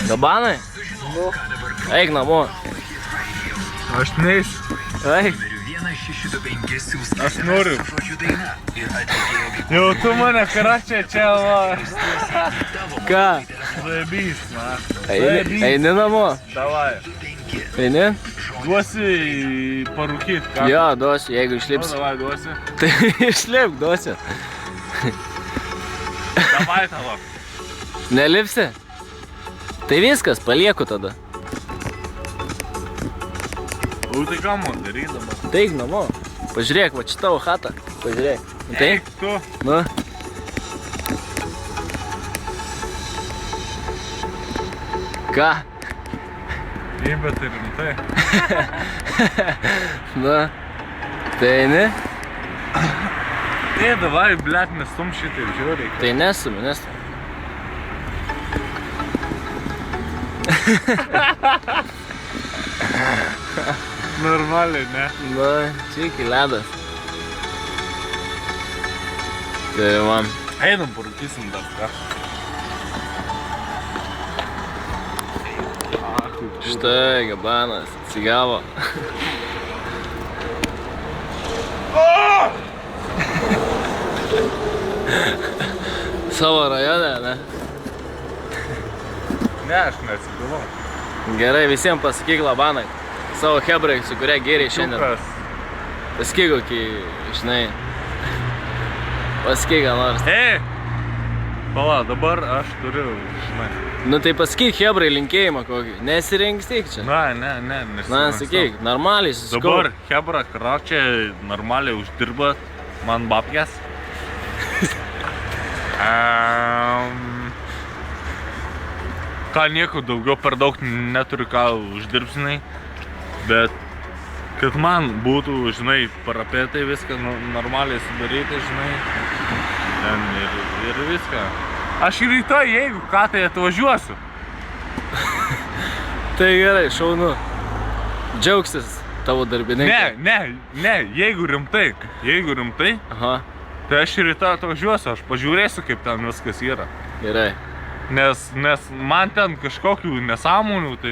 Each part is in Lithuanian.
Gabanai? Nu. Eik namo. Aš neisiu. Eik. Aš noriu. Jau tu mane karačiai čia va. Ką? Zaibys, na. Eini namo? Davai. Eini? Duosi parūkyt, ką? Jo, duosiu, jeigu išlipsi. Davai, duosi. Tai išlip, duosiu. Davai tavo. Nelipsi? Tai viskas, palieku tada. O tai ką man daryt dabar? Teik namo. Pažiūrėk, va čia tavo chata. Pažiūrėk. Eik tu. Nu. Ką? Ei, bet tai rimtai. Nu. Tai eini? Ei, davai, blet, nestum šitaip žiūrėk. Tai nesumi. Normaliai, ne? Nu, čia iki ledas. Tai man. Einam, parūkysim dar ką. Štai, gabanas, atsigavo. Savo rajone, ne? Ne, aš neatsigavau. Gerai, visiems pasakyk Labanai. Savo hebrai, su kuria gėriai šiandien. Čiukas. Pasakyk kokį, žinai. Pasakyk ką nors. Ei! Pala, dabar aš turiu, žinai. Nu tai pasakyk hebrai linkėjimą kokį. Nesirinkstyk čia. Ne, nesirinksiu. Na, sakyk, normaliai susikau. Dabar hebra karačiai normaliai uždirba man babkės. Ką nieko daugiau per daug neturiu ką uždirbsinai, bet kad man būtų, žinai, parapetai viską normaliai sudaryti, žinai, ir viską. Aš rytoj, jeigu ką, tai atvažiuosiu. Tai gerai, šaunu. Džiaugsis tavo darbininkai. Ne, jeigu rimtai, Aha, tai aš rytoj atvažiuosiu, aš pažiūrėsiu, kaip ten viskas yra. gerai. Nes man ten kažkokių nesąmonių tai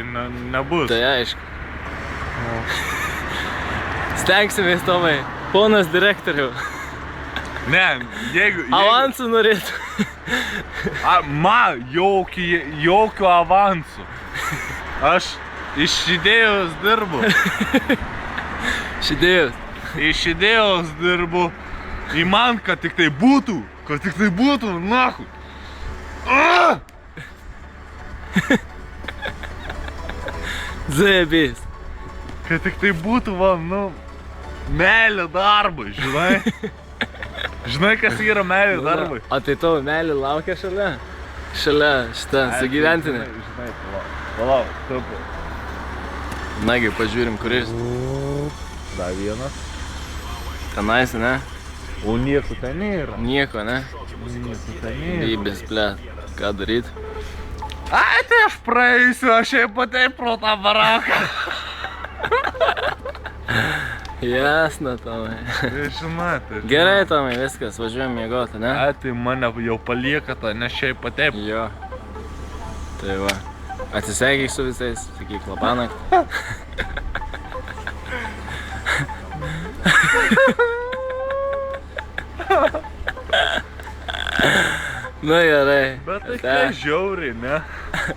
nebus. Tai aišku. Stengsimės, Tomai. Ponas direktoriau. Ne, jeigu... Avansų norėtų. Jokių avansų. Aš iš idėjos dirbu. Šidėjus. Iš idėjos dirbu. Į man, kad tik tai būtų. Nahu. Zebės. Kad tik tai būtų, meilė darbai, žinai. Žinai, kas yra meilė darbai. O tai tavo meilė laukia šalia? Šalia šitą sugyventinį? Žinai, palauk, tupu. Nagi, pažiūrim, kuris. Dar vienas. Tenais, ne? O nieko ten nėra. Nieko, ne? Nieko ten nėra. Lybės, blėt. Ką daryt? Ai, tai aš praeisiu, aš jau patei pro tą baraką. Jasna, Tomai. Žinai, tai. Gerai, Tomai, viskas, važiuojam miegoti, ne? Ai, tai mane jau palieka tą, nes šiaip patei. Jo. Tai va. Atsisveikyk su visais, sakyk Labanai. Nu gerai. Bet tai kai žiauriai, ne?